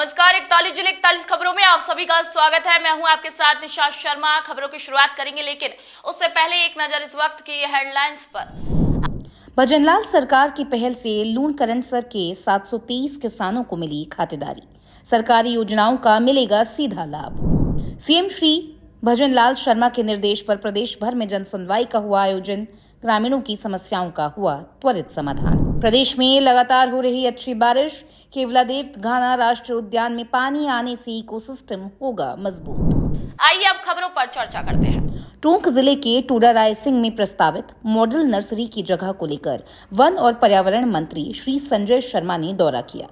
नमस्कार, 41 खबरों में आप सभी का स्वागत है। मैं हूं आपके साथ निशा शर्मा। खबरों की शुरुआत करेंगे, लेकिन उससे पहले एक नजर इस वक्त की हेडलाइंस पर। भजनलाल सरकार की पहल से लूण करंडसर के 723 किसानों को मिली खातेदारी। सरकारी योजनाओं का मिलेगा सीधा लाभ। सीएम श्री भजनलाल शर्मा के निर्देश पर प्रदेश भर में जन सुनवाई का हुआ आयोजन। ग्रामीणों की समस्याओं का हुआ त्वरित समाधान। प्रदेश में लगातार हो रही अच्छी बारिश। केवलादेव घाना राष्ट्रीय उद्यान में पानी आने से इकोसिस्टम होगा मजबूत। आइए अब खबरों पर चर्चा करते हैं। टोंक जिले के टोडा रायसिंह में प्रस्तावित मॉडल नर्सरी की जगह को लेकर वन और पर्यावरण मंत्री श्री संजय शर्मा ने दौरा किया।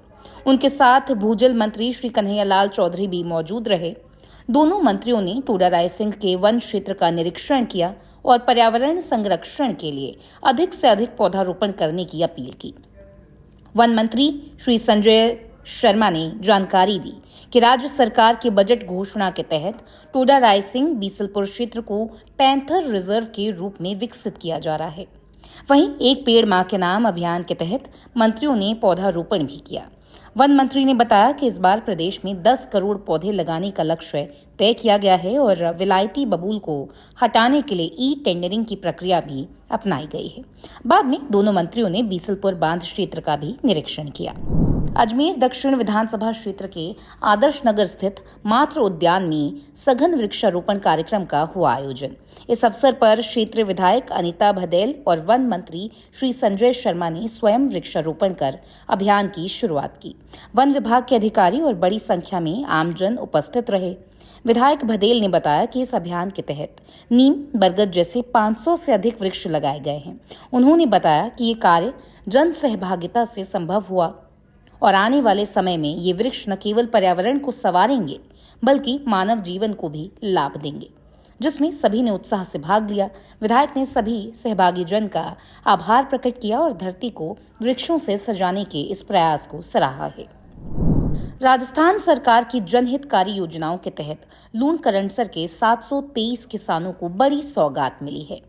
उनके साथ भूजल मंत्री श्री कन्हैयालाल चौधरी भी मौजूद रहे। दोनों मंत्रियों ने टोडा रायसिंह के वन क्षेत्र का निरीक्षण किया और पर्यावरण संरक्षण के लिए अधिक से अधिक पौधारोपण करने की अपील की। वन मंत्री श्री संजय शर्मा ने जानकारी दी कि राज्य सरकार के बजट घोषणा के तहत टोडा रायसिंह बीसलपुर क्षेत्र को पैंथर रिजर्व के रूप में विकसित किया जा रहा है। वहीं एक पेड़ मां के नाम अभियान के तहत मंत्रियों ने पौधारोपण भी किया। वन मंत्री ने बताया कि इस बार प्रदेश में 10 करोड़ पौधे लगाने का लक्ष्य तय किया गया है और विलायती बबूल को हटाने के लिए ई टेंडरिंग की प्रक्रिया भी अपनाई गई है। बाद में दोनों मंत्रियों ने बीसलपुर बांध क्षेत्र का भी निरीक्षण किया। अजमेर दक्षिण विधानसभा क्षेत्र के आदर्श नगर स्थित मातृ उद्यान में सघन वृक्षारोपण कार्यक्रम का हुआ आयोजन। इस अवसर पर क्षेत्रीय विधायक अनीता भदेल और वन मंत्री श्री संजय शर्मा ने स्वयं वृक्षारोपण कर अभियान की शुरुआत की। वन विभाग के अधिकारी और बड़ी संख्या में आमजन उपस्थित रहे। विधायक भदेल ने बताया कि इस अभियान के तहत नीम, बरगद जैसे 500 से अधिक वृक्ष लगाए गए हैं। उन्होंने बताया कि ये कार्य जन सहभागिता से संभव हुआ और आने वाले समय में ये वृक्ष न केवल पर्यावरण को संवारेंगे बल्कि मानव जीवन को भी लाभ देंगे, जिसमें सभी ने उत्साह से भाग लिया। विधायक ने सभी सहभागी जन का आभार प्रकट किया और धरती को वृक्षों से सजाने के इस प्रयास को सराहा है। राजस्थान सरकार की जनहितकारी योजनाओं के तहत लूण करंडसर के 723 किसानों को बड़ी सौगात मिली है।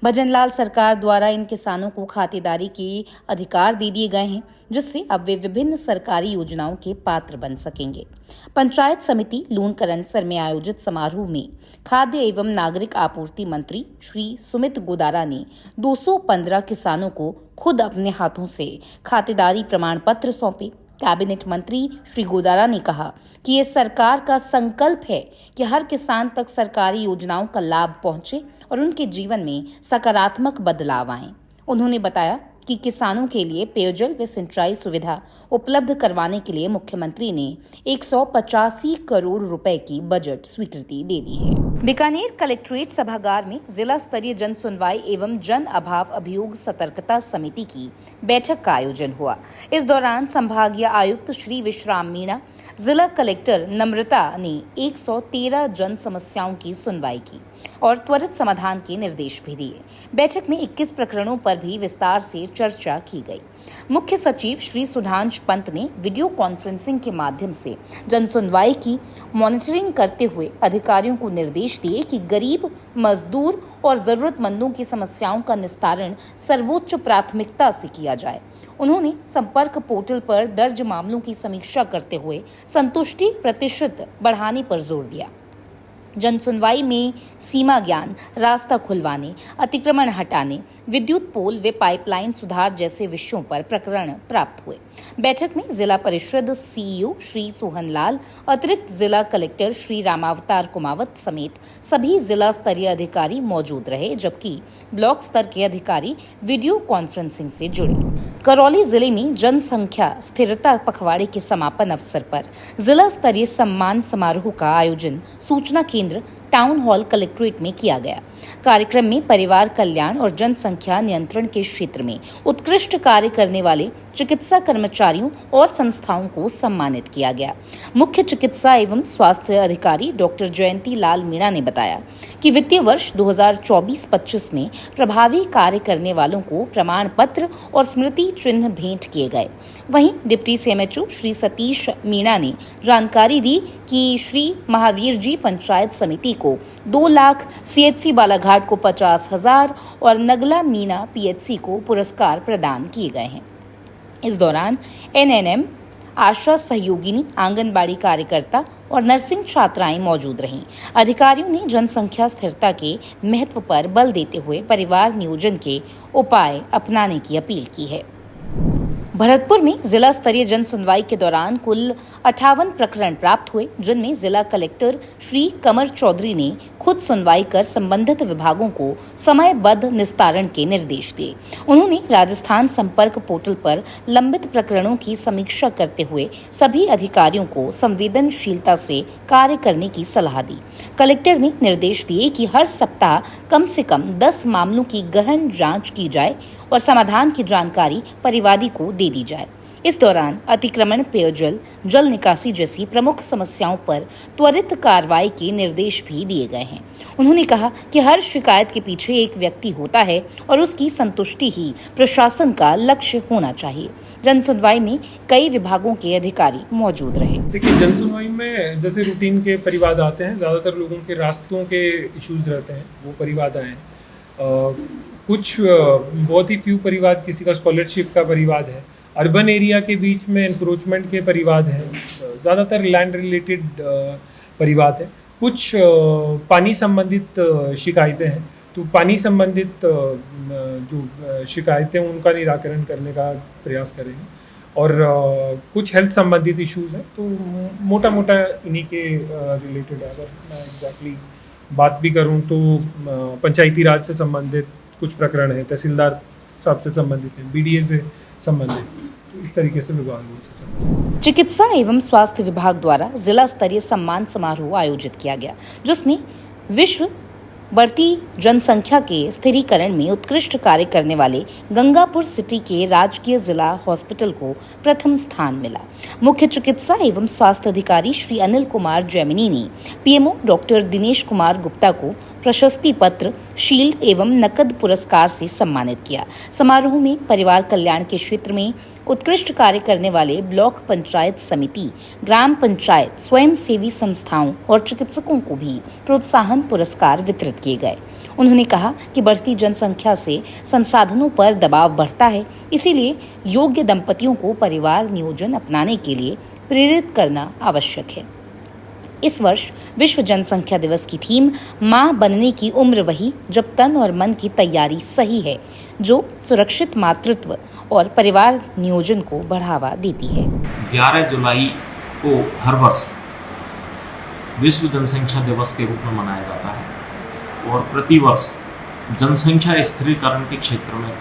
भजनलाल सरकार द्वारा इन किसानों को खातेदारी के अधिकार दे दिए गए हैं, जिससे अब वे विभिन्न सरकारी योजनाओं के पात्र बन सकेंगे। पंचायत समिति लूण करंडसर में आयोजित समारोह में खाद्य एवं नागरिक आपूर्ति मंत्री श्री सुमित गोदारा ने 215 किसानों को खुद अपने हाथों से खातेदारी प्रमाण पत्र सौंपे। कैबिनेट मंत्री श्री गोदारा ने कहा कि ये सरकार का संकल्प है कि हर किसान तक सरकारी योजनाओं का लाभ पहुंचे और उनके जीवन में सकारात्मक बदलाव आए। उन्होंने बताया कि किसानों के लिए पेयजल व सिंचाई सुविधा उपलब्ध करवाने के लिए मुख्यमंत्री ने 185 करोड़ रुपए की बजट स्वीकृति दे दी है। बीकानेर कलेक्ट्रेट सभागार में जिला स्तरीय जन सुनवाई एवं जन अभाव अभियोग सतर्कता समिति की बैठक का आयोजन हुआ। इस दौरान संभागीय आयुक्त श्री विश्राम मीणा, जिला कलेक्टर नम्रता ने 113 जन समस्याओं की सुनवाई की और त्वरित समाधान के निर्देश भी दिए। बैठक में 21 प्रकरणों पर भी विस्तार से चर्चा की गई। मुख्य सचिव श्री सुधांश पंत ने वीडियो कॉन्फ्रेंसिंग के माध्यम से जन सुनवाई की मॉनिटरिंग करते हुए अधिकारियों को निर्देश दिए कि गरीब, मजदूर और जरूरतमंदों की समस्याओं का निस्तारण सर्वोच्च प्राथमिकता से किया जाए। उन्होंने संपर्क पोर्टल पर दर्ज मामलों की समीक्षा करते हुए संतुष्टि प्रतिशत बढ़ाने पर जोर दिया। जन सुनवाई में सीमा ज्ञान, रास्ता खुलवाने, अतिक्रमण हटाने, विद्युत पोल व पाइपलाइन सुधार जैसे विषयों पर प्रकरण प्राप्त हुए। बैठक में जिला परिषद सीईओ श्री सोहन लाल, अतिरिक्त जिला कलेक्टर श्री रामावतार कुमावत समेत सभी जिला स्तरीय अधिकारी मौजूद रहे, जबकि ब्लॉक स्तर के अधिकारी वीडियो कॉन्फ्रेंसिंग से जुड़े। करौली जिले में जनसंख्या स्थिरता पखवाड़े के समापन अवसर पर जिला स्तरीय सम्मान समारोह का आयोजन सूचना केंद्र टाउन हॉल कलेक्ट्रेट में किया गया। कार्यक्रम में परिवार कल्याण और जनसंख्या नियंत्रण के क्षेत्र में उत्कृष्ट कार्य करने वाले चिकित्सा कर्मचारियों और संस्थाओं को सम्मानित किया गया। मुख्य चिकित्सा एवं स्वास्थ्य अधिकारी डॉक्टर जयंती लाल मीणा ने बताया कि वित्तीय वर्ष 2024-25 में प्रभावी कार्य करने वालों को प्रमाण पत्र और स्मृति चिन्ह भेंट किए गए। वहीं डिप्टी सीएमएचओ श्री सतीश मीणा ने जानकारी दी कि श्री महावीर जी पंचायत समिति को 2 लाख, सीएचसी बालाघाट को 50,000 और नगला मीना पीएचसी को पुरस्कार प्रदान किए गए हैं। इस दौरान एनएनएम, आशा सहयोगिनी, आंगनबाड़ी कार्यकर्ता और नर्सिंग छात्राएं मौजूद रहीं। अधिकारियों ने जनसंख्या स्थिरता के महत्व पर बल देते हुए परिवार नियोजन के उपाय अपनाने की अपील की है। भरतपुर में जिला स्तरीय जन सुनवाई के दौरान कुल 58 प्रकरण प्राप्त हुए, जिनमें जिला कलेक्टर श्री कमर चौधरी ने खुद सुनवाई कर संबंधित विभागों को समयबद्ध निस्तारण के निर्देश दिए। उन्होंने राजस्थान संपर्क पोर्टल पर लंबित प्रकरणों की समीक्षा करते हुए सभी अधिकारियों को संवेदनशीलता से कार्य करने की सलाह दी। कलेक्टर ने निर्देश दिए कि हर सप्ताह कम से कम 10 मामलों की गहन जांच की जाए और समाधान की जानकारी परिवादी को दे दी जाए। इस दौरान अतिक्रमण, पेयजल, जल निकासी जैसी प्रमुख समस्याओं पर त्वरित कार्रवाई के निर्देश भी दिए गए हैं। उन्होंने कहा कि हर शिकायत के पीछे एक व्यक्ति होता है और उसकी संतुष्टि ही प्रशासन का लक्ष्य होना चाहिए। जन सुनवाई में कई विभागों के अधिकारी मौजूद रहे। देखिए, जन सुनवाई में जैसे रूटीन के परिवाद आते हैं, ज़्यादातर लोगों के रास्तों के इश्यूज रहते हैं, वो परिवाद आए हैं। कुछ बहुत ही फ्यू परिवाद, किसी का स्कॉलरशिप का परिवाद है, अर्बन एरिया के बीच में इंक्रोचमेंट के परिवाद हैं, ज़्यादातर लैंड रिलेटेड परिवाद है। कुछ पानी संबंधित शिकायतें हैं, तो पानी संबंधित जो शिकायतें उनका निराकरण करने का प्रयास करेंगे। और कुछ हेल्थ संबंधित इश्यूज हैं, तो मोटा मोटा इन्हीं के रिलेटेड है। अगर मैं एग्जैक्टली बात भी करूं तो पंचायती राज से संबंधित कुछ प्रकरण हैं, तहसीलदार साहब से संबंधित हैं, बीडीए से संबंधित, तो इस तरीके से विभागों से संबंधित। चिकित्सा एवं स्वास्थ्य विभाग द्वारा जिला स्तरीय सम्मान समारोह आयोजित किया गया, जिसमें विश्व बढ़ती जनसंख्या के स्थिरीकरण में उत्कृष्ट कार्य करने वाले गंगापुर सिटी के राजकीय जिला हॉस्पिटल को प्रथम स्थान मिला। मुख्य चिकित्सा एवं स्वास्थ्य अधिकारी श्री अनिल कुमार जैमिनी ने पीएमओ डॉक्टर दिनेश कुमार गुप्ता को प्रशस्ति पत्र, शील्ड एवं नकद पुरस्कार से सम्मानित किया। समारोह में परिवार कल्याण के क्षेत्र में उत्कृष्ट कार्य करने वाले ब्लॉक पंचायत समिति, ग्राम पंचायत, स्वयंसेवी संस्थाओं और चिकित्सकों को भी प्रोत्साहन पुरस्कार वितरित किए गए। उन्होंने कहा कि बढ़ती जनसंख्या से संसाधनों पर दबाव बढ़ता है, इसीलिए योग्य दंपतियों को परिवार नियोजन अपनाने के लिए प्रेरित करना आवश्यक है। इस वर्ष विश्व जनसंख्या दिवस की थीम मां बनने की उम्र वही जब तन और मन की तैयारी सही है, जो सुरक्षित मातृत्व और परिवार नियोजन को बढ़ावा देती है। 11 जुलाई को हर वर्ष विश्व जनसंख्या दिवस के रूप में मनाया जाता है और प्रतिवर्ष जनसंख्या स्थिरीकरण के क्षेत्र में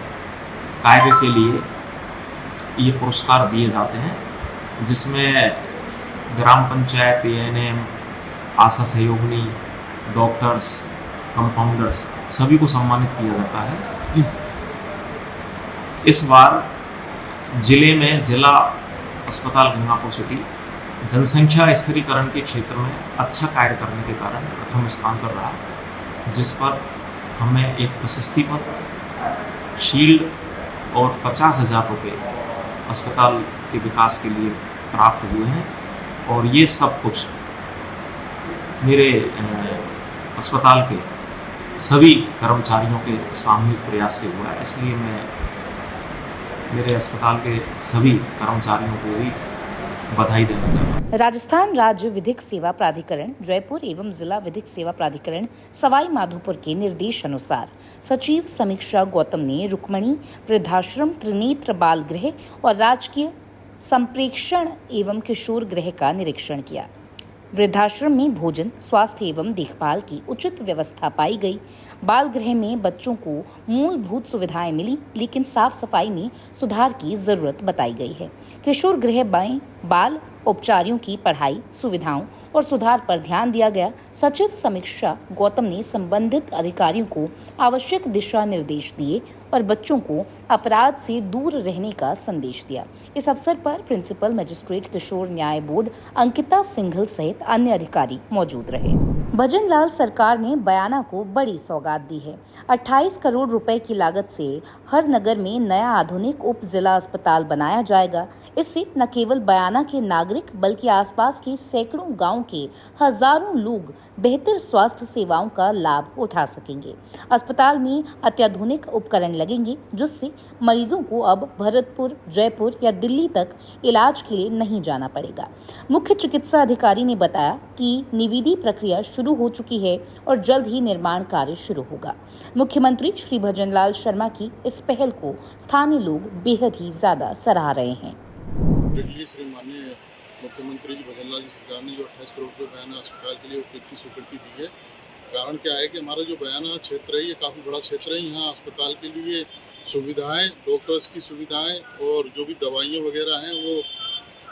कार्य के लिए ये पुरस्कार दिए जाते हैं, जिसमें ग्राम पंचायत, एएनएम, आशा सहयोगिनी, डॉक्टर्स, कंपाउंडर्स सभी को सम्मानित किया जाता है। इस बार जिले में जिला अस्पताल गंगापुर सिटी जनसंख्या स्थिरीकरण के क्षेत्र में अच्छा कार्य करने के कारण प्रथम स्थान पर रहा, जिस पर हमें एक प्रशस्ति पत्र, शील्ड और 50,000 रुपये अस्पताल के विकास के लिए प्राप्त हुए हैं। और ये सब कुछ मेरे अस्पताल के सभी कर्मचारियों के सामूहिक प्रयास से हुआ है, इसलिए मैं मेरे अस्पताल के सभी कर्मचारियों को भी बधाई देना चाहता हूँ। राजस्थान राज्य विधिक सेवा प्राधिकरण जयपुर एवं जिला विधिक सेवा प्राधिकरण सवाई माधोपुर के निर्देश अनुसार सचिव समीक्षा गौतम ने रुक्मणी वृद्धाश्रम, त्रिनेत्र बाल गृह और राजकीय संप्रेक्षण एवं किशोर गृह का निरीक्षण किया। वृद्धाश्रम में भोजन, स्वास्थ्य एवं देखभाल की उचित व्यवस्था पाई गई। बाल गृह में बच्चों को मूलभूत सुविधाएं मिली, लेकिन साफ सफाई में सुधार की जरूरत बताई गई है। किशोर गृह में बाल उपचारियों की पढ़ाई, सुविधाओं और सुधार पर ध्यान दिया गया। सचिव समीक्षा गौतम ने संबंधित अधिकारियों को आवश्यक दिशा निर्देश दिए और बच्चों को अपराध से दूर रहने का संदेश दिया। इस अवसर पर प्रिंसिपल मजिस्ट्रेट किशोर न्याय बोर्ड अंकिता सिंघल सहित अन्य अधिकारी मौजूद रहे। भजनलाल सरकार ने बयाना को बड़ी सौगात दी है। 28 करोड़ रुपए की लागत से हर नगर में नया आधुनिक उप जिला अस्पताल बनाया जाएगा। इससे न केवल बयाना के नागरिक बल्कि आसपास के सैकड़ों गांव के हजारों लोग बेहतर स्वास्थ्य सेवाओं का लाभ उठा सकेंगे। अस्पताल में अत्याधुनिक उपकरण लगेंगे, जिससे मरीजों को अब भरतपुर, जयपुर या दिल्ली तक इलाज के लिए नहीं जाना पड़ेगा। मुख्य चिकित्सा अधिकारी ने बताया कि निविदा प्रक्रिया शुरू हो चुकी है और जल्द ही निर्माण कार्य शुरू होगा। मुख्यमंत्री श्री भजनलाल शर्मा की इस पहल को स्थानीय लोग बेहद ही ज्यादा सराह रहे हैं। दिल्ली श्री माननीय मुख्यमंत्री जी भजनलाल जी सरकार ने जो 28 करोड़ रुपये बयाना अस्पताल के लिए उपयुक्त स्वीकृति दी है। कारण क्या है कि हमारा जो बयाना क्षेत्र है ये काफ़ी बड़ा क्षेत्र है। यहाँ अस्पताल के लिए सुविधाएं, डॉक्टर्स की सुविधाएं और जो भी दवाइयाँ वगैरह हैं वो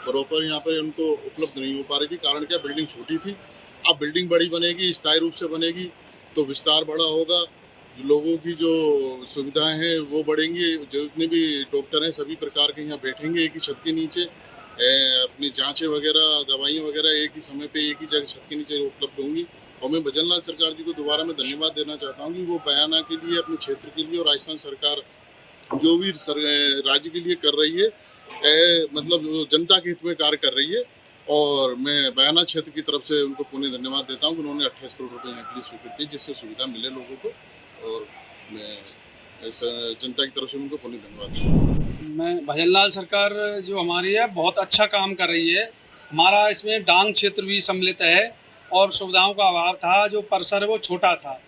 प्रॉपर यहाँ पर उनको उपलब्ध नहीं हो पा रही थी। कारण क्या, बिल्डिंग छोटी थी। अब बिल्डिंग बड़ी बनेगी, स्थायी रूप से बनेगी तो विस्तार बड़ा होगा, लोगों की जो सुविधाएं हैं वो बढ़ेंगी। जितने भी डॉक्टर हैं सभी प्रकार के यहाँ बैठेंगे एक ही छत के नीचे। अपनी जांचें वगैरह, दवाइयाँ वगैरह एक ही समय पे एक ही जगह छत के नीचे उपलब्ध होंगी। और मैं भजनलाल सरकार जी को दोबारा मैं धन्यवाद देना चाहता हूँ कि वो बयाना के लिए, अपने क्षेत्र के लिए और राजस्थान सरकार जो भी राज्य के लिए कर रही है, मतलब जनता के हित में कार्य कर रही है। और मैं बयाना क्षेत्र की तरफ से उनको पुनः धन्यवाद देता हूँ कि उन्होंने 28 करोड़ रुपये यहाँ के लिए स्वीकृति, जिससे सुविधा मिले लोगों को। और मैं जनता की तरफ से उनको पुनः धन्यवाद देता हूँ। मैं भजनलाल सरकार जो हमारी है बहुत अच्छा काम कर रही है। हमारा इसमें डांग क्षेत्र भी सम्मिलित है और सुविधाओं का अभाव था, जो परिसर है वो छोटा था।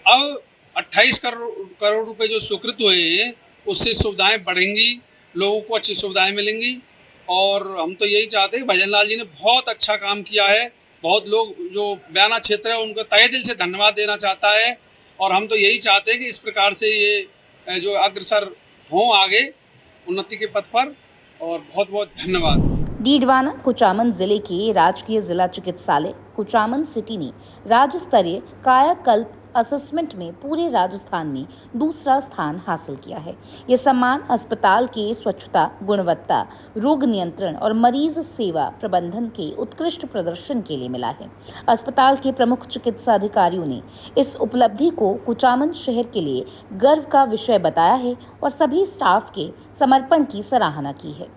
अब 28 करोड़ रुपये जो स्वीकृत हुए हैं उससे सुविधाएं बढ़ेंगी, लोगों को अच्छी सुविधाएं मिलेंगी। और हम तो यही चाहते हैं, भजनलाल जी ने बहुत अच्छा काम किया है। बहुत लोग जो बयाना क्षेत्र है उनको तहे दिल से धन्यवाद देना चाहता है। और हम तो यही चाहते हैं कि इस प्रकार से ये जो अग्रसर हों आगे उन्नति के पथ पर। और बहुत बहुत धन्यवाद। डीडवाना कुचामन जिले के राजकीय जिला चिकित्सालय कुचामन सिटी ने राज्य स्तरीय कायाकल्प असेसमेंट में पूरे राजस्थान में दूसरा स्थान हासिल किया है। ये सम्मान अस्पताल के स्वच्छता, गुणवत्ता, रोग नियंत्रण और मरीज सेवा प्रबंधन के उत्कृष्ट प्रदर्शन के लिए मिला है। अस्पताल के प्रमुख चिकित्सा अधिकारियों ने इस उपलब्धि को कुचामन शहर के लिए गर्व का विषय बताया है और सभी स्टाफ के समर्पण की सराहना की है।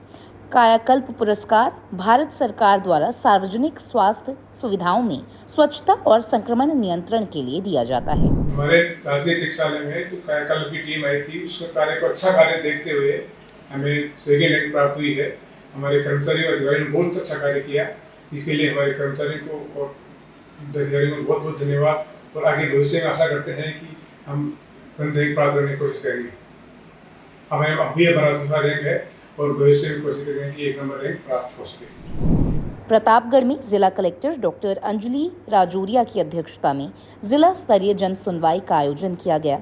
कायाकल्प पुरस्कार भारत सरकार द्वारा सार्वजनिक स्वास्थ्य सुविधाओं में स्वच्छता और संक्रमण नियंत्रण के लिए दिया जाता है। हमारे राजकीय चिकित्सालय में जो कायाकल्प की टीम आई थी, उसके कार्य को अच्छा कार्य देखते हुए हमें सेकेंड रैंक प्राप्त हुई है। हमारे कर्मचारी और अधिकारियों ने बहुत अच्छा कार्य किया। इसके लिए हमारे कर्मचारियों को और अधिकारियों को बहुत बहुत धन्यवाद। और आगे भविष्य में आशा करते हैं कि हम रैंक प्राप्त करने की कोशिश करेंगे। हमें अभी हमारा दूसरा रैंक है और भविष्य में कोशिश करेंगे कि 1 नंबर रैंक प्राप्त हो सके। प्रतापगढ़ में जिला कलेक्टर डॉक्टर अंजलि राजौरिया की अध्यक्षता में जिला स्तरीय जन सुनवाई का आयोजन किया गया।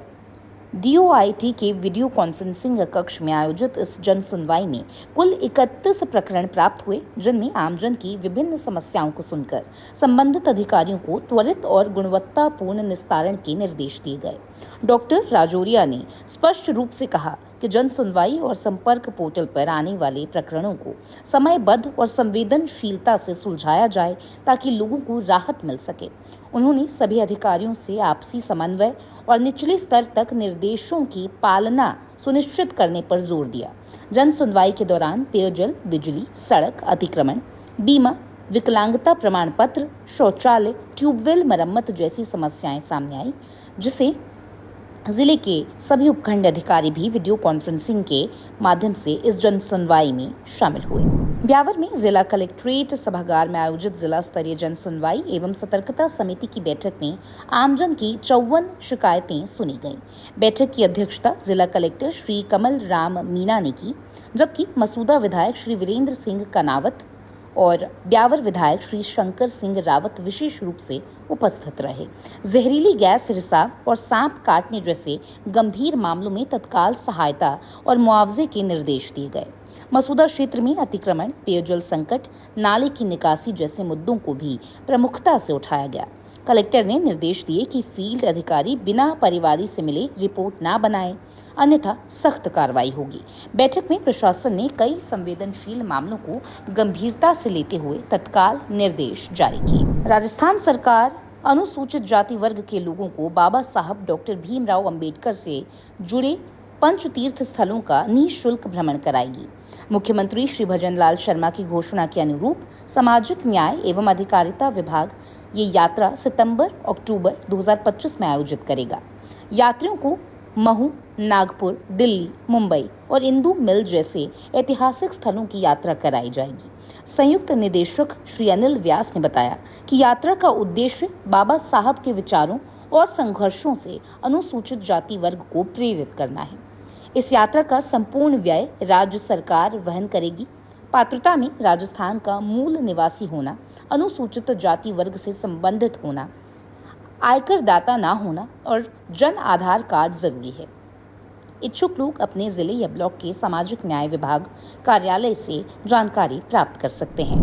DOIT के वीडियो कॉन्फ्रेंसिंग कक्ष में आयोजित इस जन सुनवाई में कुल 31 प्रकरण प्राप्त हुए, जिनमें आमजन की विभिन्न समस्याओं को सुनकर संबंधित अधिकारियों को त्वरित और गुणवत्तापूर्ण निस्तारण के निर्देश दिए गए। डॉक्टर राजौरिया ने स्पष्ट रूप से कहा कि जन सुनवाई और संपर्क पोर्टल पर आने वाले प्रकरणों को समयबद्ध और संवेदनशीलता से सुलझाया जाए ताकि लोगों को राहत मिल सके। उन्होंने सभी अधिकारियों से आपसी समन्वय और निचले स्तर तक निर्देशों की पालना सुनिश्चित करने पर जोर दिया। जन सुनवाई के दौरान पेयजल, बिजली, सड़क अतिक्रमण, बीमा, विकलांगता प्रमाण पत्र, शौचालय, ट्यूबवेल मरम्मत जैसी समस्याएं सामने आई, जिसे जिले के सभी उपखंड अधिकारी भी वीडियो कॉन्फ्रेंसिंग के माध्यम से इस जन सुनवाई में शामिल हुए। ब्यावर में जिला कलेक्ट्रेट सभागार में आयोजित जिला स्तरीय जन सुनवाई एवं सतर्कता समिति की बैठक में आमजन की 54 शिकायतें सुनी गईं। बैठक की अध्यक्षता जिला कलेक्टर श्री कमल राम मीना ने की, जबकि मसूदा विधायक श्री वीरेंद्र सिंह कनावत और ब्यावर विधायक श्री शंकर सिंह रावत विशेष रूप से उपस्थित रहे। जहरीली गैस रिसाव और सांप काटने जैसे गंभीर मामलों में तत्काल सहायता और मुआवजे के निर्देश दिए गए। मसूदा क्षेत्र में अतिक्रमण, पेयजल संकट, नाले की निकासी जैसे मुद्दों को भी प्रमुखता से उठाया गया। कलेक्टर ने निर्देश दिए कि फील्ड अधिकारी बिना परिवादी से मिले रिपोर्ट न बनाएं, अन्यथा सख्त कार्रवाई होगी। बैठक में प्रशासन ने कई संवेदनशील मामलों को गंभीरता से लेते हुए तत्काल निर्देश जारी किए। राजस्थान सरकार अनुसूचित जाति वर्ग के लोगों को बाबा साहब डॉक्टर भीमराव अंबेडकर से जुड़े पंचतीर्थ स्थलों का निःशुल्क भ्रमण कराएगी। मुख्यमंत्री श्री भजनलाल शर्मा की घोषणा के अनुरूप सामाजिक न्याय एवं अधिकारिता विभाग ये यात्रा सितंबर-अक्टूबर 2025 में आयोजित करेगा। यात्रियों को महू, नागपुर, दिल्ली, मुंबई और इंदू मिल जैसे ऐतिहासिक स्थलों की यात्रा कराई जाएगी। संयुक्त निदेशक श्री अनिल व्यास ने बताया कि यात्रा का उद्देश्य बाबा साहब के विचारों और संघर्षों से अनुसूचित जाति वर्ग को प्रेरित करना है। इस यात्रा का संपूर्ण व्यय राज्य सरकार वहन करेगी। पात्रता में राजस्थान का मूल निवासी होना, अनुसूचित जाति वर्ग से संबंधित होना, आयकर दाता ना होना और जन आधार कार्ड जरूरी है। इच्छुक लोग अपने जिले या ब्लॉक के सामाजिक न्याय विभाग कार्यालय से जानकारी प्राप्त कर सकते हैं।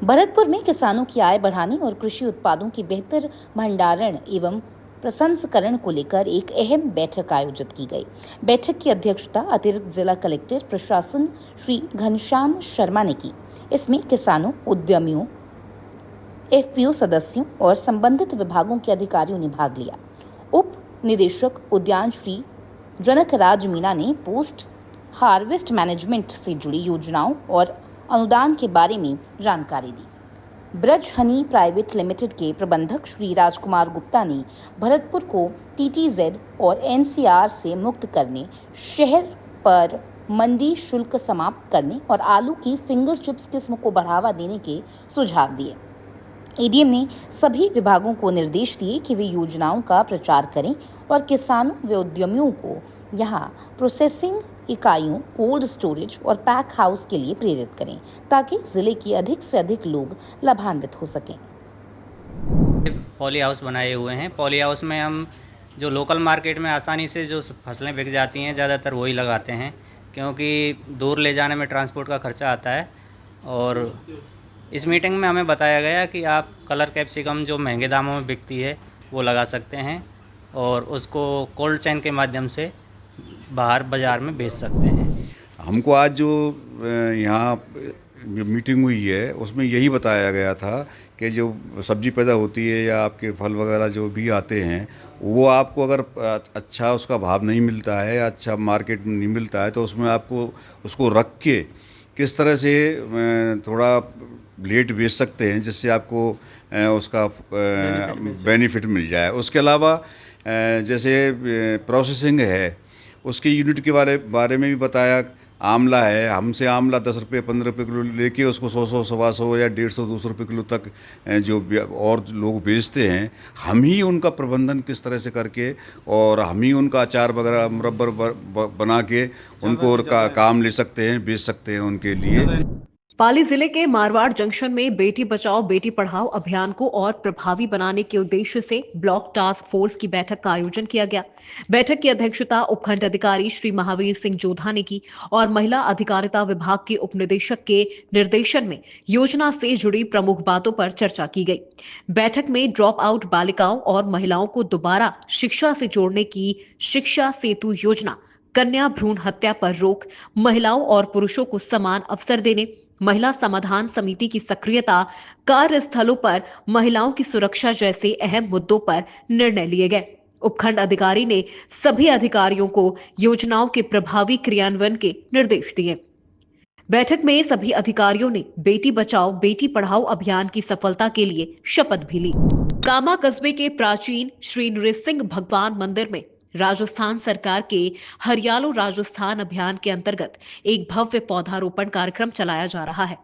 भरतपुर में किसानों की आय बढ़ाने और कृषि उत्पादों की बेहतर भंडारण एवं प्रसंस्करण को लेकर एक अहम बैठक आयोजित की गई। बैठक की अध्यक्षता अतिरिक्त जिला कलेक्टर प्रशासन श्री घनश्याम शर्मा ने की। इसमें किसानों, उद्यमियों, एफपीओ सदस्यों और संबंधित विभागों के अधिकारियों ने भाग लिया। उप निदेशक उद्यान श्री जनकराज मीना ने पोस्ट हार्वेस्ट मैनेजमेंट से जुड़ी योजनाओं और अनुदान के बारे में जानकारी दी। ब्रज हनी प्राइवेट लिमिटेड के प्रबंधक श्री राजकुमार गुप्ता ने भरतपुर को टीटीजेड और एनसीआर से मुक्त करने, शहर पर मंडी शुल्क समाप्त करने और आलू की फिंगर चिप्स किस्म को बढ़ावा देने के सुझाव दिए। एडीएम ने सभी विभागों को निर्देश दिए कि वे योजनाओं का प्रचार करें और किसानों व उद्यमियों को यहां प्रोसेसिंग इकाइयों, कोल्ड स्टोरेज और पैक हाउस के लिए प्रेरित करें ताकि जिले के अधिक से अधिक लोग लाभान्वित हो सकें। पॉली हाउस बनाए हुए हैं। पॉली हाउस में हम जो लोकल मार्केट में आसानी से जो फसलें बिक जाती हैं ज़्यादातर वही लगाते हैं, क्योंकि दूर ले जाने में ट्रांसपोर्ट का खर्चा आता है। और इस मीटिंग में हमें बताया गया कि आप कलर कैप्सिकम जो महंगे दामों में बिकती है वो लगा सकते हैं और उसको कोल्ड चेन के माध्यम से बाहर बाज़ार में बेच सकते हैं। हमको आज जो यहाँ मीटिंग हुई है उसमें यही बताया गया था कि जो सब्ज़ी पैदा होती है या आपके फल वगैरह जो भी आते हैं वो आपको अगर अच्छा उसका भाव नहीं मिलता है या अच्छा मार्केट में नहीं मिलता है तो उसमें आपको उसको रख के किस तरह से थोड़ा लेट बेच सकते हैं जिससे आपको उसका बेनिफिट मिल जाए। उसके अलावा जैसे प्रोसेसिंग है उसकी यूनिट के बारे में भी बताया। आमला है, हमसे आमला 10 रुपये 15 रुपये किलो लेके उसको 100 सवा 100 या 150 200 रुपये किलो तक जो और लोग बेचते हैं, हम ही उनका प्रबंधन किस तरह से करके और हम ही उनका अचार वगैरह मुरब्बा बना के उनको काम ले सकते हैं, बेच सकते हैं उनके लिए। पाली जिले के मारवाड़ जंक्शन में बेटी बचाओ बेटी पढ़ाओ अभियान को और प्रभावी बनाने के उद्देश्य से ब्लॉक टास्क फोर्स की बैठक का आयोजन किया गया। बैठक की अध्यक्षता उपखंड अधिकारी श्री महावीर सिंह जोधा ने की और महिला अधिकारिता विभाग के उपनिदेशक के निर्देशन में योजना से जुड़ी प्रमुख बातों पर चर्चा की गई। बैठक में ड्रॉप आउट बालिकाओं और महिलाओं को दोबारा शिक्षा से जोड़ने की शिक्षा सेतु योजना, कन्या भ्रूण हत्या पर रोक, महिलाओं और पुरुषों को समान अवसर देने, महिला समाधान समिति की सक्रियता, कार्यस्थलों पर महिलाओं की सुरक्षा जैसे अहम मुद्दों पर निर्णय लिए गए। उपखंड अधिकारी ने सभी अधिकारियों को योजनाओं के प्रभावी क्रियान्वयन के निर्देश दिए। बैठक में सभी अधिकारियों ने बेटी बचाओ बेटी पढ़ाओ अभियान की सफलता के लिए शपथ भी ली। कामा कस्बे के प्राचीन श्री नृसिंह सिंह भगवान मंदिर में राजस्थान सरकार के हरियालो राजस्थान अभियान के अंतर्गत एक भव्य पौधारोपण कार्यक्रम चलाया जा रहा है।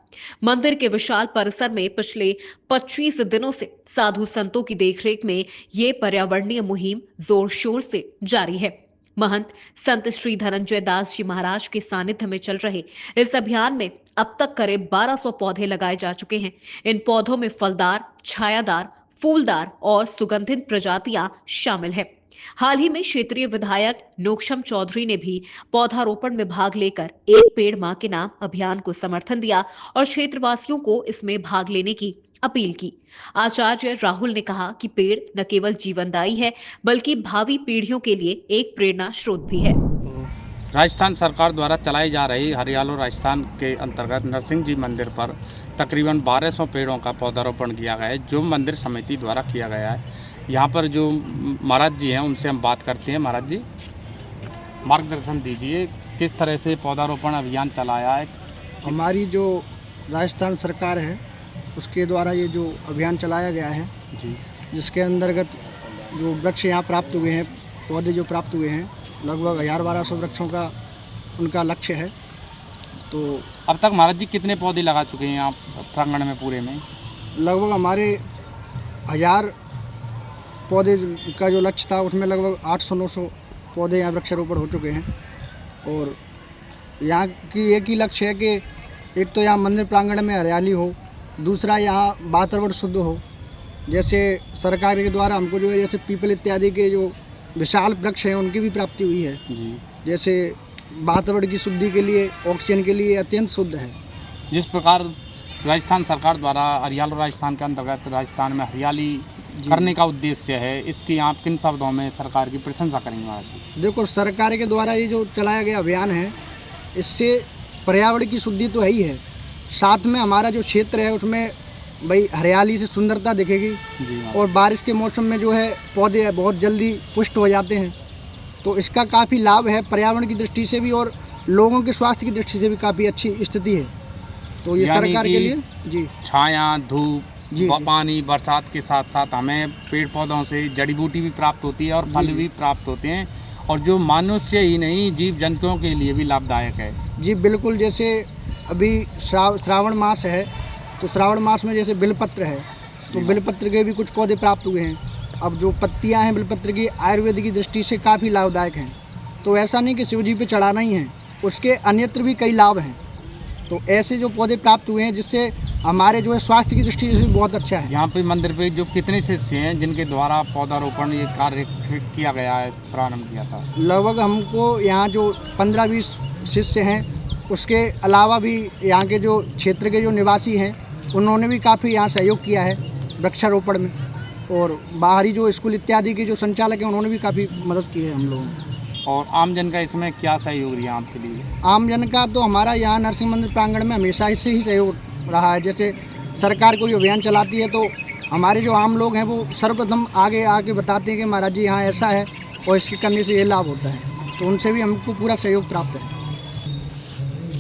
मंदिर के विशाल परिसर में पिछले 25 दिनों से साधु संतों की देखरेख में ये पर्यावरणीय मुहिम जोर शोर से जारी है। महंत संत श्री धनंजय दास जी महाराज के सानिध्य में चल रहे इस अभियान में अब तक करीब 1200 पौधे लगाए जा चुके हैं। इन पौधों में फलदार, छायादार, फूलदार और सुगंधित प्रजातियां शामिल है। हाल ही में क्षेत्रीय विधायक नोक्षम चौधरी ने भी पौधारोपण में भाग लेकर एक पेड़ मां के नाम अभियान को समर्थन दिया और क्षेत्रवासियों को इसमें भाग लेने की अपील की। आचार्य राहुल ने कहा कि पेड़ न केवल जीवनदायी है बल्कि भावी पीढ़ियों के लिए एक प्रेरणा स्रोत भी है। राजस्थान सरकार द्वारा चलाई जा रही हरियालो राजस्थान के अंतर्गत नरसिंह जी मंदिर पर तकरीबन 1200 पेड़ों का पौधारोपण किया गया है, जो मंदिर समिति द्वारा किया गया है। यहाँ पर जो महाराज जी हैं उनसे हम बात करते हैं। महाराज जी, मार्गदर्शन दीजिए, किस तरह से पौधारोपण अभियान चलाया है? हमारी जो राजस्थान सरकार है उसके द्वारा ये जो अभियान चलाया गया है जी, जिसके अंतर्गत जो वृक्ष यहाँ प्राप्त हुए हैं, पौधे जो प्राप्त हुए हैं, लगभग 1200 वृक्षों का उनका लक्ष्य है। तो अब तक महाराज जी कितने पौधे लगा चुके हैं आप प्रांगण में पूरे में? लगभग हमारे 1000 पौधे का जो लक्ष्य था उसमें लगभग 800-900 पौधे यहाँ वृक्षारोपण हो चुके हैं। और यहाँ की एक ही लक्ष्य है कि एक तो यहाँ मंदिर प्रांगण में हरियाली हो, दूसरा यहाँ वातावरण शुद्ध हो। जैसे सरकार के द्वारा हमको जो है जैसे पीपल इत्यादि के जो विशाल वृक्ष हैं उनकी भी प्राप्ति हुई है जी। जैसे वातावरण की शुद्धि के लिए, ऑक्सीजन के लिए अत्यंत शुद्ध है। जिस प्रकार राजस्थान सरकार द्वारा हरियालो राजस्थान के अंतर्गत राजस्थान में हरियाली करने का उद्देश्य है, इसकी आप किन शब्दों में सरकार की प्रशंसा करेंगे महाराज जी? देखो, सरकार के द्वारा ये जो चलाया गया अभियान है, इससे पर्यावरण की शुद्धि तो है ही है, साथ में हमारा जो क्षेत्र है उसमें भाई हरियाली से सुंदरता दिखेगी। और बारिश के मौसम में जो है पौधे बहुत जल्दी पुष्ट हो जाते हैं, तो इसका काफ़ी लाभ है पर्यावरण की दृष्टि से भी और लोगों के स्वास्थ्य की दृष्टि से भी काफ़ी अच्छी स्थिति है। तो ये सरकार के लिए जी छाया, धूप, पानी, बरसात के साथ साथ हमें पेड़ पौधों से जड़ी बूटी भी प्राप्त होती है और फल भी प्राप्त होते हैं, और जो मनुष्य ही नहीं जीव जंतुओं के लिए भी लाभदायक है। जी बिल्कुल। जैसे अभी श्रावण मास है, तो श्रावण मास में जैसे बिलपत्र है, तो बिलपत्र के भी कुछ पौधे प्राप्त हुए हैं। अब जो पत्तियां हैं बिलपत्र की आयुर्वेद की दृष्टि से काफ़ी लाभदायक हैं। तो ऐसा नहीं कि शिव जी पे चढ़ाना ही है, उसके अन्यत्र भी कई लाभ हैं। तो ऐसे जो पौधे प्राप्त हुए हैं जिससे हमारे जो है स्वास्थ्य की दृष्टि से भी बहुत अच्छा है। यहाँ पे मंदिर पे जो कितने शिष्य हैं जिनके द्वारा पौधारोपण ये कार्य किया गया है, प्रारंभ किया था? लगभग हमको यहाँ जो 15-20 शिष्य हैं, उसके अलावा भी यहाँ के जो क्षेत्र के जो निवासी हैं उन्होंने भी काफ़ी यहाँ सहयोग किया है वृक्षारोपण में। और बाहरी जो स्कूल इत्यादि के जो संचालक हैं उन्होंने भी काफ़ी मदद की है हम लोगों ने। और आम जन का इसमें क्या सहयोग रहा आपके लिए? आम जन का तो हमारा यहाँ नरसिंह मंदिर प्रांगण में हमेशा से ही सहयोग रहा है। जैसे सरकार कोई अभियान चलाती है तो हमारे जो आम लोग हैं वो सर्वप्रथम आगे आके बताते हैं कि महाराज जी यहाँ ऐसा है और इसके करने से ये लाभ होता है, तो उनसे भी हमको पूरा सहयोग प्राप्त है।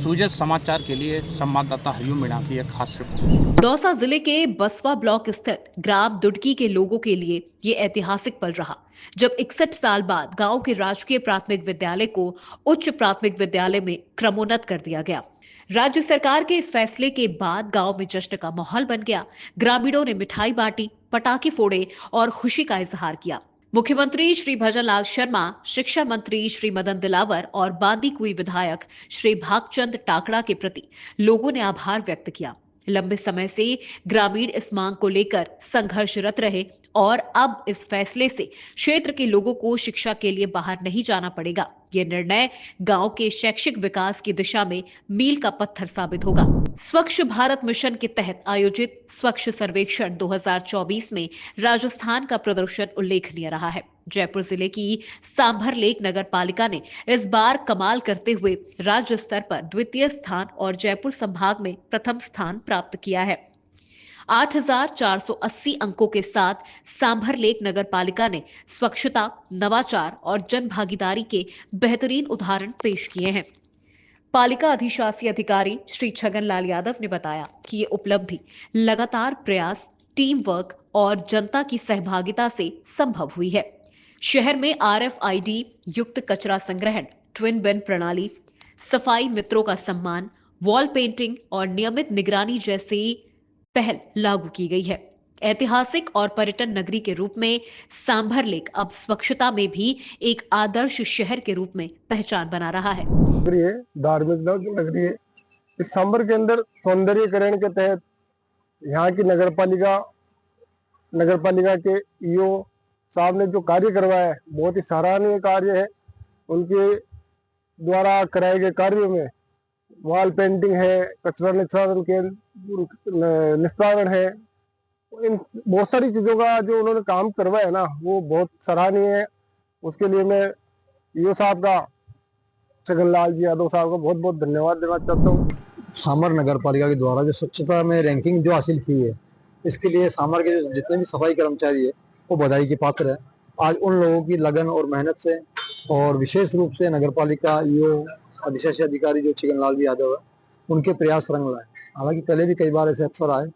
सूजत समाचार के लिए संवाददाता हरिओम मीणा की एक खास रिपोर्ट। दौसा जिले के बसवा ब्लॉक स्थित ग्राम दुडकी के लोगों के लिए ये ऐतिहासिक पल रहा जब 61 साल बाद गांव के राजकीय प्राथमिक विद्यालय को उच्च प्राथमिक विद्यालय में क्रमोन्नत कर दिया गया। राज्य सरकार के इस फैसले के बाद गांव में जश्न का माहौल बन गया। ग्रामीणों ने मिठाई बांटी, पटाखे फोड़े और खुशी का इजहार किया। मुख्यमंत्री श्री भजन लाल शर्मा, शिक्षा मंत्री श्री मदन दिलावर और बांदीकुई विधायक श्री भागचंद टाकड़ा के प्रति लोगों ने आभार व्यक्त किया। लंबे समय से ग्रामीण इस मांग को लेकर संघर्षरत रहे और अब इस फैसले से क्षेत्र के लोगों को शिक्षा के लिए बाहर नहीं जाना पड़ेगा। ये निर्णय गांव के शैक्षिक विकास की दिशा में मील का पत्थर साबित होगा। स्वच्छ भारत मिशन के तहत आयोजित स्वच्छ सर्वेक्षण 2024 में राजस्थान का प्रदर्शन उल्लेखनीय रहा है। जयपुर जिले की सांभर लेक नगर पालिका ने इस बार कमाल करते हुए राज्य स्तर पर द्वितीय स्थान और जयपुर संभाग में प्रथम स्थान प्राप्त किया है। 8,480 अंकों के साथ सांभर लेक नगर पालिका ने स्वच्छता, नवाचार और जन भागीदारी के बेहतरीन उदाहरण पेश किए हैं। पालिका अधिशासी अधिकारी श्री छगन लाल यादव ने बताया कि ये उपलब्धि लगातार प्रयास, टीम वर्क और जनता की सहभागिता से संभव हुई है। शहर में RFID युक्त कचरा संग्रहण, ट्विन बिन प्रणाली, सफाई मित्रों का सम्मान, वॉल पेंटिंग और नियमित निगरानी जैसी पहल लागू की गई है। ऐतिहासिक और पर्यटन नगरी के रूप में सांभर लेक अब स्वच्छता में भी एक आदर्श शहर के रूप में पहचान बना रहा है। धार्मिक नगरी है। इस सांभर के अंदर सौंदर्यीकरण के तहत यहाँ की नगरपालिका के ईओ साहब ने जो कार्य करवाया है बहुत ही सराहनीय कार्य है। उनके द्वारा कराए गए कार्यों में वॉल पेंटिंग है, कचरा निस्तारण है, इन बहुत सारी चीज़ों का जो उन्होंने काम करवाया ना वो बहुत सराहनीय है। उसके लिए मैं ईओ साहब का छगनलाल जी यादव साहब को बहुत बहुत धन्यवाद देना चाहता हूँ। सामर नगर पालिका के द्वारा जो स्वच्छता में रैंकिंग जो हासिल की है, इसके लिए सामर के जितने भी सफाई कर्मचारी है वो बधाई के पात्र है। आज उन लोगों की लगन और मेहनत से और विशेष रूप से नगर पालिका ईओ अधिशासी अधिकारी जो छगनलाल जी यादव है, उनके प्रयास रंग लाए। हालांकि पहले भी कई बार ऐसे अवसर आए,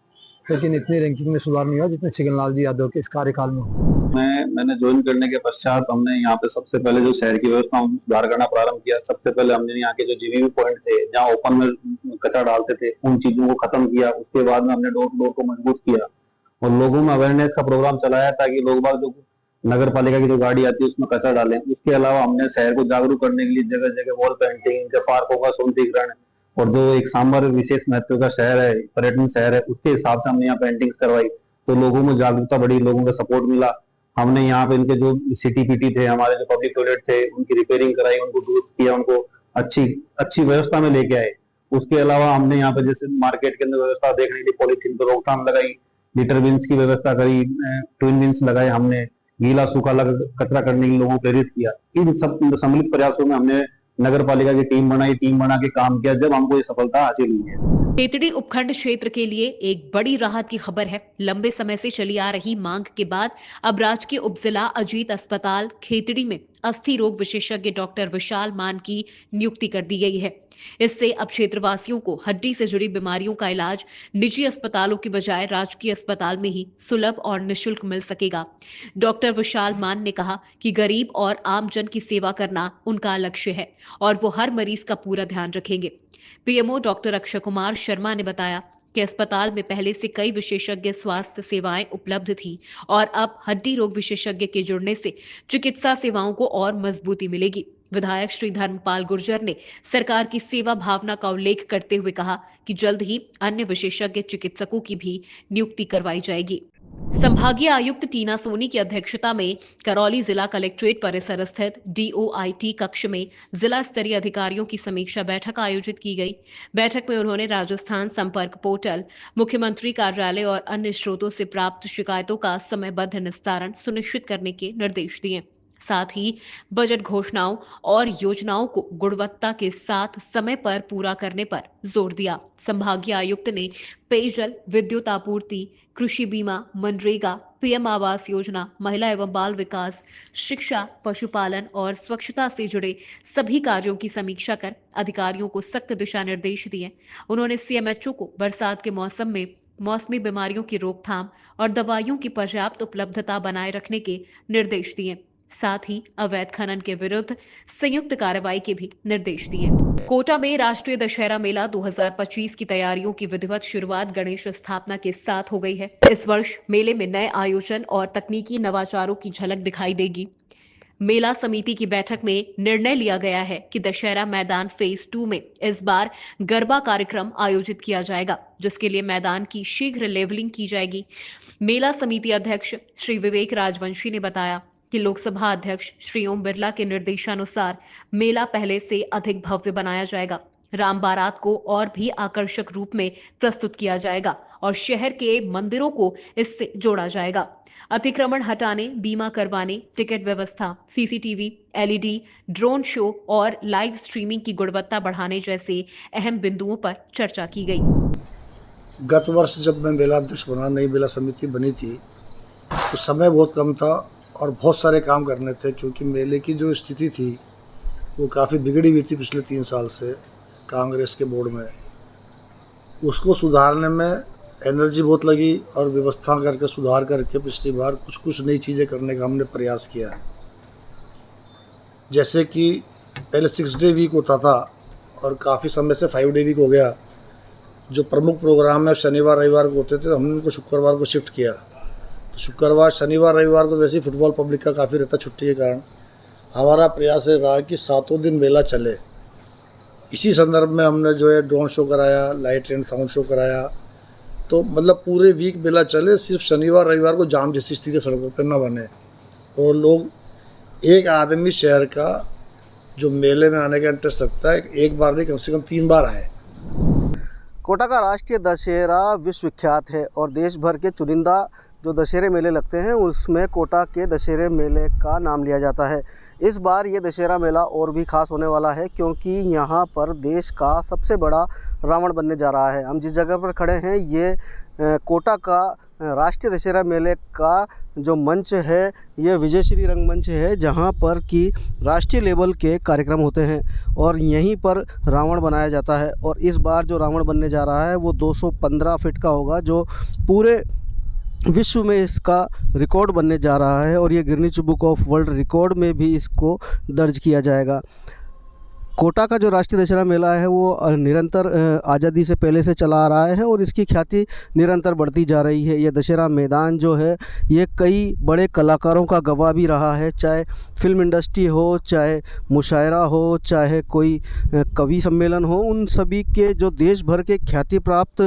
लेकिन इतनी रैंकिंग में सुधार नहीं हुआ जितने छगनलाल जी यादव के इस कार्यकाल में हुआ। मैंने ज्वाइन करने के पश्चात हमने यहाँ पे सबसे पहले जो शहर की व्यवस्था सुधार करना प्रारंभ किया। सबसे पहले हमने यहाँ के जो जीवीबी पॉइंट थे, जहाँ ओपन में कचरा डालते थे, उन चीजों को खत्म किया। उसके बाद में हमने डोर टू डोर को मजबूत किया और लोगों में अवेयरनेस का प्रोग्राम चलाया ताकि लोग बाग जो नगर पालिका की जो गाड़ी आती है उसमें कचरा डालें। उसके अलावा हमने शहर को जागरूक करने के लिए जगह जगह वॉल पेंटिंग, पार्कों का सौंदर्यीकरण और जो एक सांबर विशेष महत्व का शहर है, पर्यटन शहर है, उसके हिसाब से हमने यहाँ पेंटिंग्स करवाई। तो लोगों में जागरूकता बढ़ी, लोगों का सपोर्ट मिला। हमने यहाँ पे इनके जो सिटी पीटी थे, हमारे जो पब्लिक टॉयलेट थे, उनकी रिपेयरिंग कराई, उनको दुरुस्त किया, उनको अच्छी व्यवस्था में लेके आए। उसके अलावा हमने यहाँ पे जैसे मार्केट के अंदर व्यवस्था देखने के लिए पॉलिथीन पर रोकथाम लगाई, लीटर बिन्स की व्यवस्था करी, ट्विन बिन्स लगाए। हमने गीला सूखा कचरा करने के लिए लोगों को प्रेरित किया। इन सब सम्मिलित प्रयासों में हमने नगर पालिका की टीम बना के काम किया, जब हमको ये सफलता हासिल हुई है। खेतड़ी उपखंड क्षेत्र के लिए एक बड़ी राहत की खबर है। लंबे समय से चली आ रही मांग के बाद अब राजकीय उपजिला अजीत अस्पताल खेतड़ी में अस्थि रोग विशेषज्ञ डॉक्टर विशाल मान की नियुक्ति कर दी गई है। इससे अब क्षेत्रवासियों को हड्डी से जुड़ी बीमारियों का इलाज निजी अस्पतालों की बजाय राजकीय अस्पताल में ही सुलभ और निःशुल्क मिल सकेगा। डॉक्टर विशाल मान ने कहा कि गरीब और आम जन की सेवा करना उनका लक्ष्य है और वो हर मरीज का पूरा ध्यान रखेंगे। पीएमओ डॉक्टर अक्षय कुमार शर्मा ने बताया कि अस्पताल में पहले से कई विशेषज्ञ स्वास्थ्य सेवाएं उपलब्ध थी और अब हड्डी रोग विशेषज्ञ के जुड़ने से चिकित्सा सेवाओं को और मजबूती मिलेगी। विधायक श्री धर्मपाल गुर्जर ने सरकार की सेवा भावना का उल्लेख करते हुए कहा कि जल्द ही अन्य विशेषज्ञ चिकित्सकों की भी नियुक्ति करवाई जाएगी। संभागीय आयुक्त टीना सोनी की अध्यक्षता में करौली जिला कलेक्ट्रेट परिसर स्थित DOIT कक्ष में जिला स्तरीय अधिकारियों की समीक्षा बैठक आयोजित की गई। बैठक में उन्होंने राजस्थान संपर्क पोर्टल, मुख्यमंत्री कार्यालय और अन्य स्रोतों से प्राप्त शिकायतों का समयबद्ध निस्तारण सुनिश्चित करने के निर्देश दिए। साथ ही बजट घोषणाओं और योजनाओं को गुणवत्ता के साथ समय पर पूरा करने पर जोर दिया। संभागीय आयुक्त ने पेयजल, विद्युत आपूर्ति, कृषि बीमा, मनरेगा, पीएम आवास योजना, महिला एवं बाल विकास, शिक्षा, पशुपालन और स्वच्छता से जुड़े सभी कार्यों की समीक्षा कर अधिकारियों को सख्त दिशा निर्देश दिए। उन्होंने CMHO को बरसात के मौसम में मौसमी बीमारियों की रोकथाम और दवाइयों की पर्याप्त उपलब्धता बनाए रखने के निर्देश दिए। साथ ही अवैध खनन के विरुद्ध संयुक्त कार्रवाई के भी निर्देश दिए। कोटा में राष्ट्रीय दशहरा मेला 2025 की तैयारियों की विधिवत शुरुआत गणेश स्थापना के साथ हो गई है। इस वर्ष मेले में नए आयोजन और तकनीकी नवाचारों की झलक दिखाई देगी। मेला समिति की बैठक में निर्णय लिया गया है कि दशहरा मैदान फेज 2 में इस बार गरबा कार्यक्रम आयोजित किया जाएगा, जिसके लिए मैदान की शीघ्र लेवलिंग की जाएगी। मेला समिति अध्यक्ष श्री विवेक राजवंशी ने बताया कि लोकसभा अध्यक्ष श्री ओम बिरला के निर्देशानुसार मेला पहले से अधिक भव्य बनाया जाएगा। राम बारात को और भी आकर्षक रूप में प्रस्तुत किया जाएगा और शहर के मंदिरों को इससे जोड़ा जाएगा। अतिक्रमण हटाने, बीमा करवाने, टिकट व्यवस्था, CCTV, LED, ड्रोन शो और लाइव स्ट्रीमिंग की गुणवत्ता बढ़ाने जैसे अहम बिंदुओं पर चर्चा की गई। गत वर्ष जब मैं मेला अध्यक्ष बना, नई मेला समिति बनी थी, तो समय बहुत कम था और बहुत सारे काम करने थे, क्योंकि मेले की जो स्थिति थी वो काफ़ी बिगड़ी हुई थी पिछले 3 साल से कांग्रेस के बोर्ड में। उसको सुधारने में एनर्जी बहुत लगी और व्यवस्था करके सुधार करके पिछली बार कुछ नई चीज़ें करने का हमने प्रयास किया। जैसे कि पहले 6 डे वीक होता था और काफ़ी समय से 5 डे वीक हो गया। जो प्रमुख प्रोग्राम है शनिवार रविवार को होते थे, हमने उनको शुक्रवार को शिफ्ट किया। तो शुक्रवार, शनिवार, रविवार को वैसे ही फुटबॉल पब्लिक का काफ़ी रहता छुट्टी के कारण, हमारा प्रयास रहा कि 7 दिन मेला चले। इसी संदर्भ में हमने जो है ड्रोन शो कराया, लाइट एंड साउंड शो कराया, तो मतलब पूरे वीक मेला चले। सिर्फ शनिवार रविवार को जाम जैसी स्थिति सड़कों पर न बने और लोग एक आदमी शहर का जो मेले में आने का इंटरेस्ट रखता है, एक बार नहीं कम से कम 3 बार आए। कोटा का राष्ट्रीय दशहरा विश्वविख्यात है और देश भर के चुनिंदा जो दशहरे मेले लगते हैं उसमें कोटा के दशहरे मेले का नाम लिया जाता है। इस बार ये दशहरा मेला और भी ख़ास होने वाला है क्योंकि यहाँ पर देश का सबसे बड़ा रावण बनने जा रहा है। हम जिस जगह पर खड़े हैं ये कोटा का राष्ट्रीय दशहरा मेले का जो मंच है ये विजय श्री रंगमंच है, जहाँ पर कि राष्ट्रीय लेवल के कार्यक्रम होते हैं और यहीं पर रावण बनाया जाता है। और इस बार जो रावण बनने जा रहा है वो 215 फीट का होगा, जो पूरे विश्व में इसका रिकॉर्ड बनने जा रहा है और ये Guinness book of world record में भी इसको दर्ज किया जाएगा। कोटा का जो राष्ट्रीय दशहरा मेला है वो निरंतर आज़ादी से पहले से चला आ रहा है और इसकी ख्याति निरंतर बढ़ती जा रही है। ये दशहरा मैदान जो है ये कई बड़े कलाकारों का गवाह भी रहा है, चाहे फिल्म इंडस्ट्री हो, चाहे मुशायरा हो, चाहे कोई कवि सम्मेलन हो, उन सभी के जो देश भर के ख्याति प्राप्त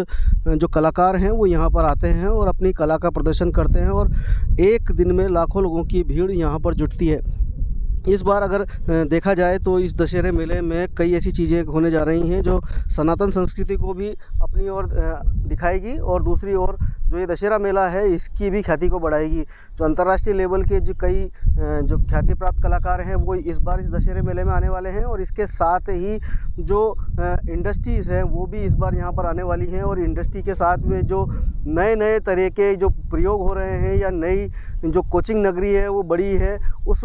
जो कलाकार हैं वो यहाँ पर आते हैं और अपनी कला का प्रदर्शन करते हैं और एक दिन में लाखों लोगों की भीड़ यहाँ पर जुटती है। इस बार अगर देखा जाए तो इस दशहरे मेले में कई ऐसी चीज़ें होने जा रही हैं जो सनातन संस्कृति को भी अपनी ओर दिखाएगी और दूसरी ओर जो ये दशहरा मेला है इसकी भी ख्याति को बढ़ाएगी। जो अंतर्राष्ट्रीय लेवल के जो कई जो ख्याति प्राप्त कलाकार हैं वो इस बार इस दशहरे मेले में आने वाले हैं और इसके साथ ही जो इंडस्ट्रीज़ हैं वो भी इस बार यहाँ पर आने वाली हैं और इंडस्ट्री के साथ में जो नए नए तरह के जो प्रयोग हो रहे हैं या नई जो कोचिंग नगरी है वो बड़ी है, उस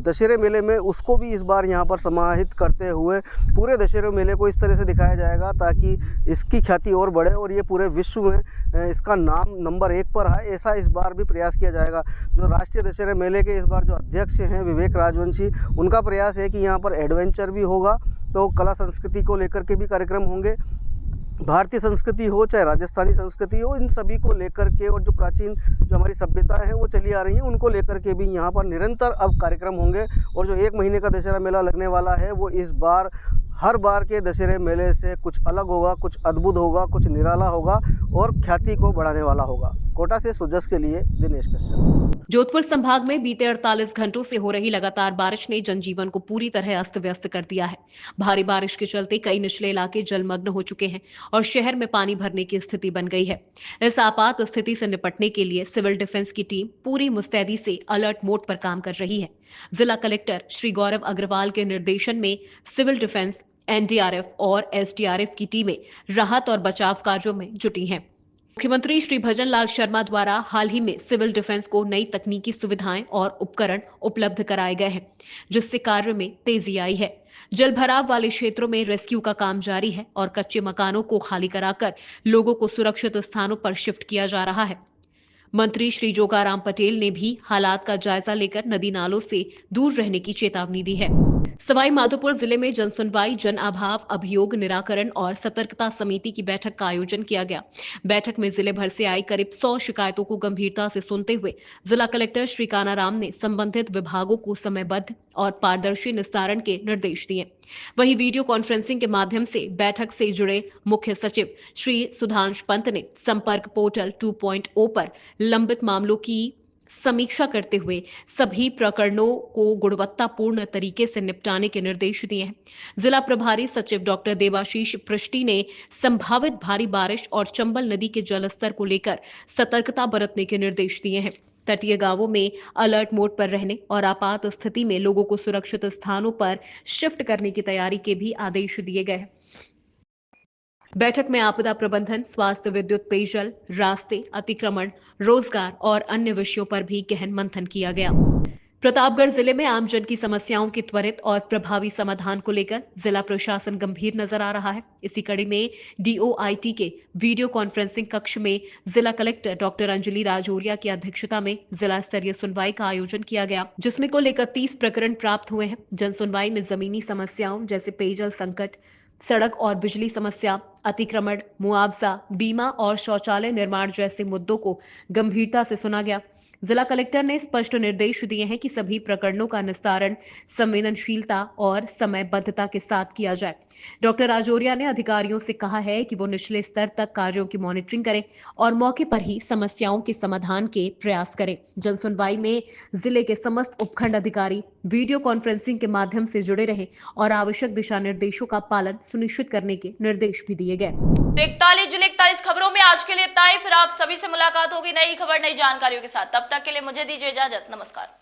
दशहरे मेले में उसको भी इस बार यहाँ पर समाहित करते हुए पूरे दशहरे मेले को इस तरह से दिखाया जाएगा ताकि इसकी ख्याति और बढ़े और ये पूरे विश्व में इसका नाम नंबर 1 पर है। ऐसा इस बार भी प्रयास किया जाएगा। जो राष्ट्रीय दशहरे मेले के इस बार जो अध्यक्ष हैं विवेक राजवंशी, उनका प्रयास है कि यहाँ पर एडवेंचर भी होगा, तो कला संस्कृति को लेकर के भी कार्यक्रम होंगे। भारतीय संस्कृति हो चाहे राजस्थानी संस्कृति हो, इन सभी को लेकर के और जो प्राचीन जो हमारी सभ्यता है वो चली आ रही है उनको लेकर के भी यहाँ पर निरंतर अब कार्यक्रम होंगे। और जो 1 महीने का दशहरा मेला लगने वाला है वो इस बार हर बार के दशहरे मेले से कुछ अलग होगा, कुछ अद्भुत होगा, कुछ निराला होगा और ख्याति को बढ़ाने वाला होगा। कोटा से सुजस के लिए दिनेश कश्यप। जोधपुर संभाग में बीते 48 घंटों से हो रही लगातार बारिश ने जनजीवन को पूरी तरह अस्त व्यस्त कर दिया है। भारी बारिश के चलते कई निचले इलाके जलमग्न हो चुके हैं और शहर में पानी भरने की स्थिति बन गई है। इस आपात स्थिति से निपटने के लिए सिविल डिफेंस की टीम पूरी मुस्तैदी से अलर्ट मोड पर काम कर रही है। जिला कलेक्टर श्री गौरव अग्रवाल के निर्देशन में सिविल डिफेंस, एनडीआरएफ और एसडीआरएफ की टीमें राहत और बचाव कार्यों में जुटी हैं। मुख्यमंत्री श्री भजन लाल शर्मा द्वारा हाल ही में सिविल डिफेंस को नई तकनीकी सुविधाएं और उपकरण उपलब्ध कराए गए हैं, जिससे कार्य में तेजी आई है। जल भराव वाले क्षेत्रों में रेस्क्यू का काम जारी है और कच्चे मकानों को खाली कराकर लोगों को सुरक्षित स्थानों पर शिफ्ट किया जा रहा है। मंत्री श्री जोगाराम पटेल ने भी हालात का जायजा लेकर नदी नालों से दूर रहने की चेतावनी दी है। सवाई माधोपुर जिले में जनसुनवाई, जन अभाव, अभियोग निराकरण और सतर्कता समिति की बैठक का आयोजन किया गया। बैठक में जिले भर से आई करीब 100 शिकायतों को गंभीरता से सुनते हुए जिला कलेक्टर श्री कानाराम ने संबंधित विभागों को समयबद्ध और पारदर्शी निस्तारण के निर्देश दिए। वहीं वीडियो कॉन्फ्रेंसिंग के माध्यम से बैठक से जुड़े मुख्य सचिव श्री सुधांश पंत ने संपर्क पोर्टल 2.0 पर लंबित मामलों की समीक्षा करते हुए सभी प्रकरणों को गुणवत्तापूर्ण तरीके से निपटाने के निर्देश दिए हैं। जिला प्रभारी सचिव डॉक्टर देवाशीष पृष्टि ने संभावित भारी बारिश और चंबल नदी के जलस्तर को लेकर सतर्कता बरतने के निर्देश दिए हैं। तटीय गांवों में अलर्ट मोड पर रहने और आपात स्थिति में लोगों को सुरक्षित स्थानों पर शिफ्ट करने की तैयारी के भी आदेश दिए गए हैं। बैठक में आपदा प्रबंधन, स्वास्थ्य, विद्युत, पेयजल, रास्ते, अतिक्रमण, रोजगार और अन्य विषयों पर भी गहन मंथन किया गया। प्रतापगढ़ जिले में आमजन की समस्याओं के त्वरित और प्रभावी समाधान को लेकर जिला प्रशासन गंभीर नजर आ रहा है। इसी कड़ी में डीओआईटी के वीडियो कॉन्फ्रेंसिंग कक्ष में जिला कलेक्टर डॉक्टर अंजलि राजौरिया की अध्यक्षता में जिला स्तरीय सुनवाई का आयोजन किया गया, जिसमें कुल 31 प्रकरण प्राप्त हुए हैं। जन सुनवाई में जमीनी समस्याओं जैसे पेयजल संकट, सड़क और बिजली समस्या, अतिक्रमण, मुआवजा, बीमा और शौचालय निर्माण जैसे मुद्दों को गंभीरता से सुना गया। जिला कलेक्टर ने स्पष्ट निर्देश दिए हैं कि सभी प्रकरणों का निस्तारण संवेदनशीलता और समयबद्धता के साथ किया जाए। डॉक्टर राजौरिया ने अधिकारियों से कहा है कि वो निचले स्तर तक कार्यों की मॉनिटरिंग करें और मौके पर ही समस्याओं के समाधान के प्रयास करें। जनसुनवाई में जिले के समस्त उपखंड अधिकारी वीडियो कॉन्फ्रेंसिंग के माध्यम से जुड़े रहे और आवश्यक दिशा निर्देशों का पालन सुनिश्चित करने के निर्देश भी दिए गए। तो 41 जिले 41 खबरों में आज के लिए इतना ही। फिर आप सभी से मुलाकात होगी नई खबर नई जानकारियों के साथ। तब तक के लिए मुझे दीजिए इजाजत। नमस्कार।